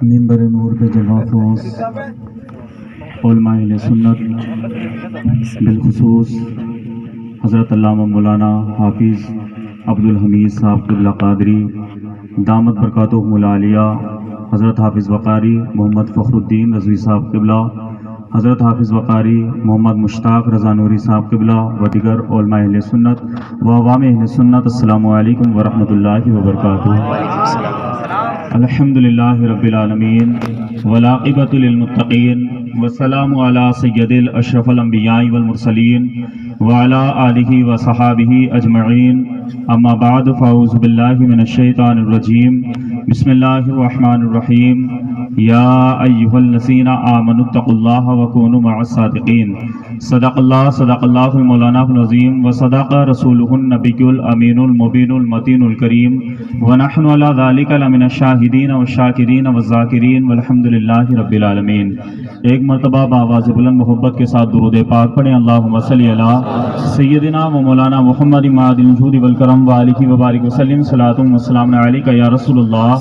منبر نور پہ جمع فوز علماء اہل سنت بالخصوص حضرت علامہ مولانا حافظ عبدالحمید صاحب قبلہ قادری دامت برکاتہم العالیہ، حضرت حافظ وقاری محمد فخر الدین رضوی صاحب قبلہ، حضرت حافظ وقاری محمد مشتاق رضا نوری صاحب قبلہ و دیگر علماء اہل سنت و عوام اہل سنت، السلام علیکم ورحمۃ اللہ وبرکاتہ۔ الحمدللہ رب العالمین والعاقبۃ للمتقین والسلام علی سید الاشرف الانبیاء والمرسلین وعلی آلہ وصحابہ اجمعین، اما بعد فاعوذ باللہ من الشیطان الرجیم، بسم اللہ الرحمن الرحیم، یا ایہا الذین آمنوا اتقوا اللہ وکونوا مع الصادقین۔ صدق اللہ مولانا العظیم وصدق رسولہ النبی الامین المبین المتین الکریم، ونحن علی ذلک لمن الشاہدین والشاکرین والذاکرین والحمد للہ رب العالمین۔ ایک مرتبہ بآواز بلند محبت کے ساتھ درود پاک پڑھیں، اللہم صلی علی سیدنا و مولانا محمد معدن الجود والکرم وآلہ وبارک وسلم، صلاۃ و سلام علیک یا رسول اللہ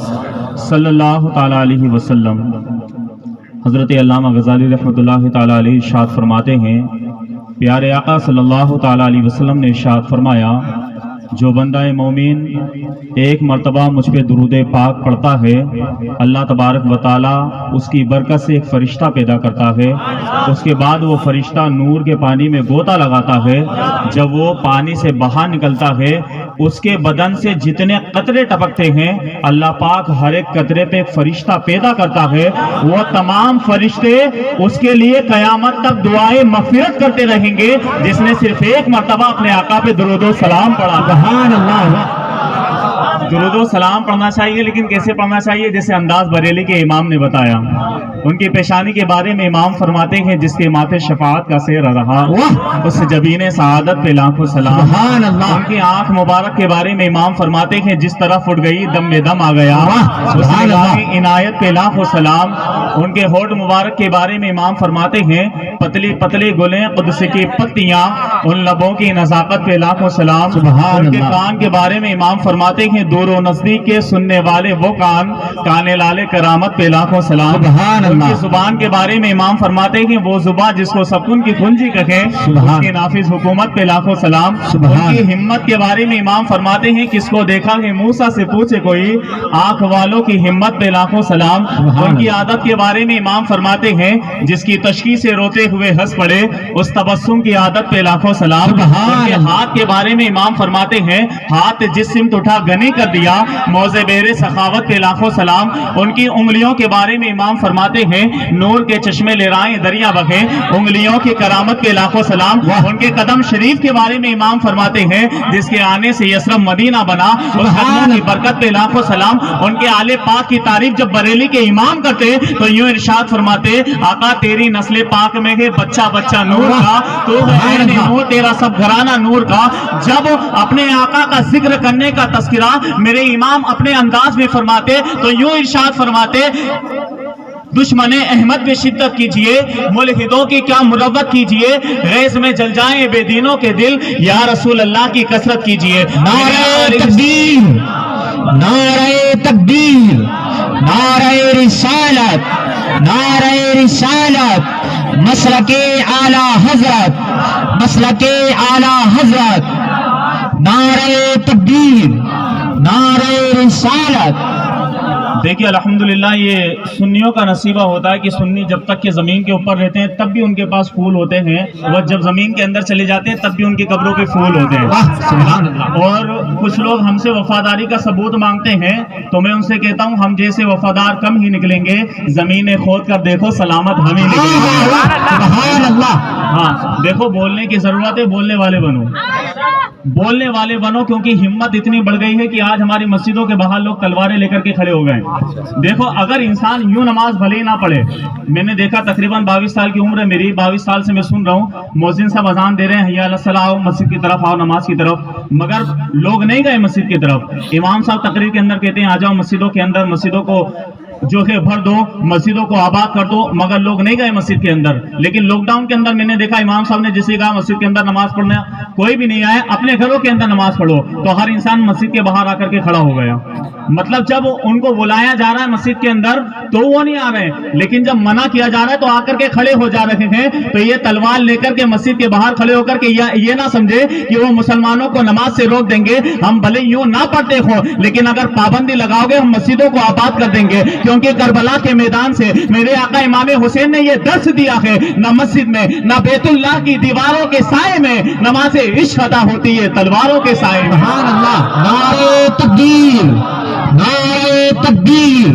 صلی اللہ تعالی علیہ وسلم۔ حضرت علامہ غزالی رحمۃ اللہ تعالی علیہ ارشاد فرماتے ہیں، پیارے آقا صلی اللہ تعالی علیہ وسلم نے ارشاد فرمایا، جو بندہ مومن ایک مرتبہ مجھ پہ درود پاک پڑھتا ہے، اللہ تبارک و تعالی اس کی برکت سے ایک فرشتہ پیدا کرتا ہے، اس کے بعد وہ فرشتہ نور کے پانی میں غوطہ لگاتا ہے، جب وہ پانی سے باہر نکلتا ہے اس کے بدن سے جتنے قطرے ٹپکتے ہیں اللہ پاک ہر ایک قطرے پہ ایک فرشتہ پیدا کرتا ہے، وہ تمام فرشتے اس کے لیے قیامت تک دعائیں مغفرت کرتے رہیں گے جس نے صرف ایک مرتبہ اپنے آقا پہ درود و سلام پڑھا۔ سبحان اللہ۔ درود و سلام پڑھنا چاہیے، لیکن کیسے پڑھنا چاہیے؟ جیسے انداز بریلی کے امام نے بتایا۔ ان کی پیشانی کے بارے میں امام فرماتے ہیں، جس کے ماتھے شفاعت کا سیر رہا اس جبین سعادت پہ لاکھوں سلام۔ سبحان اللہ۔ ان کی آنکھ مبارک کے بارے میں امام فرماتے ہیں، جس طرف اٹھ گئی دم میں دم آ گیا، اس کی عنایت پہ لاکھوں سلام۔ ان کے ہونٹ مبارک کے بارے میں امام فرماتے ہیں، پتلی پتلی گلیں قدس کی پتیاں، ان لبوں کی نزاکت پہ لاکھوں سلام۔ ان کے کان کے بارے میں امام فرماتے ہیں، دور و نزدیک کے سننے والے وہ کان، کانے لالے کرامت پہ لاکھوں سلام۔ ان کی زبان کے بارے میں امام فرماتے ہیں، وہ زبان جس کو سکون کی کنجی کہیں، اس کی نافذ حکومت پہ لاکھوں سلام۔ ان کی ہمت کے بارے میں امام فرماتے ہیں، کس کو دیکھا ہے موسیٰ سے پوچھے کوئی، آنکھ والوں کی ہمت پہ لاکھوں سلام۔ ان کی عادت کے بارے میں امام فرماتے ہیں، جس کی تشخیص سے روتے ہوئے ہنس پڑے، اس تبسم کی عادت پہ لاکھوں سلام۔ ان کے ہاتھ کے بارے میں امام فرماتے ہیں، ہاتھ جس سمت اٹھا غنی کر دیا، موزے بیر سخاوت پہ لاکھوں سلام۔ ان کی انگلیوں کے بارے میں امام فرماتے ہیں، نور کے چشمے لہرائیں دریا بہیں، انگلیوں کی کرامت پہ لاکھوں سلام۔ ان کے قدم شریف کے بارے میں امام فرماتے ہیں، جس کے آنے سے یثرب مدینہ بنا، اس قدموں کی برکت پہ لاکھوں سلام۔ ان کے آل پاک کی تعریف جب بریلی کے امام کرتے تو یوں ارشاد فرماتے، آقا تیری نسل پاک میں ہے بچہ بچہ نور کا، تو ہے نور تیرا سب گھرانہ نور کا۔ جب اپنے آقا کا ذکر کرنے کا تذکرہ میرے امام اپنے انداز میں فرماتے تو یوں ارشاد فرماتے، دشمن احمد پہ شدت کیجئے، ملحدوں کی کیا مروت کیجئے، غیظ میں جل جائیں بے دینوں کے دل، یا رسول اللہ کی کثرت کیجئے۔ نعرہ تکبیر، نعرہ تکبیر، نعرہ رسالت، نعرہ رسالت، مسلک اعلی حضرت، مسلک اعلی حضرت، نعرہ تکبیر، نعرہ رسالت۔ دیکھیے الحمدللہ یہ سنیوں کا نصیبہ ہوتا ہے کہ سنی جب تک کہ زمین کے اوپر رہتے ہیں تب بھی ان کے پاس پھول ہوتے ہیں، وہ جب زمین کے اندر چلے جاتے ہیں تب بھی ان کی قبروں پہ پھول ہوتے ہیں۔ اور کچھ لوگ ہم سے وفاداری کا ثبوت مانگتے ہیں تو میں ان سے کہتا ہوں، ہم جیسے وفادار کم ہی نکلیں گے، زمینیں کھود کر دیکھو سلامت ہم ہی نکلیں گے۔ ہاں دیکھو، بولنے کی ضرورت ہے، بولنے والے بنو، بولنے والے بنو، کیونکہ ہمت اتنی بڑھ گئی ہے کہ آج ہماری مسجدوں کے باہر لوگ تلواریں لے کر کے کھڑے ہو گئے۔ دیکھو اگر انسان یوں نماز بھلے ہی نہ پڑھے، میں نے دیکھا تقریباً 22 سال کی عمر ہے میری، 22 سال سے میں سن رہا ہوں مؤذن صاحب اذان دے رہے ہیں، حی علی الصلاۃ، آؤ مسجد کی طرف، آؤ نماز کی طرف، مگر لوگ نہیں گئے مسجد کی طرف۔ امام صاحب تقریر کے اندر کہتے ہیں آ جاؤ مسجدوں کے اندر، مسجدوں کو جو کہ بھر دو, مسجدوں کو آباد کر دو. مگر لوگ نہیں گئے مسجد کے اندر. لیکن لاک ڈاؤن کے اندر میں نے دیکھا امام صاحب نے جسے کہا مسجد کے اندر نماز پڑھنا, کوئی بھی نہیں آیا. اپنے گھروں کے اندر نماز پڑھو, تو ہر انسان مسجد کے باہر آ کر کے کھڑا ہو گیا. مطلب جب ان کو بلایا جا رہا ہے مسجد کے اندر تو وہ نہیں آ رہے, لیکن جب منع کیا جا رہا ہے تو آ کر کے کھڑے ہو جا رہے ہیں. تو یہ تلوار لے کر کے مسجد کے باہر کھڑے ہو کر کے یہ نہ سمجھے کہ وہ مسلمانوں کو نماز سے روک دیں گے. ہم بھلے یوں نہ پڑھتے ہو, لیکن اگر پابندی لگاؤ گے ہم مسجدوں کو آباد کر دیں گے. کیونکہ کربلا کے میدان سے میرے آقا امام حسین نے یہ درس دیا ہے, نہ مسجد میں نہ بیت اللہ کی دیواروں کے سائے میں نماز عشق ادا ہوتی ہے, تلواروں کے سائے میں. سبحان اللہ. نعرہ تکبیر, نعرہ تکبیر,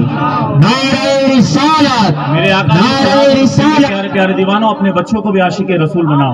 نعرہ رسالت, میرے آقا نعرہ رسالت. پیارے پیارے دیوانوں, اپنے بچوں کو بھی عاشق رسول بناؤ.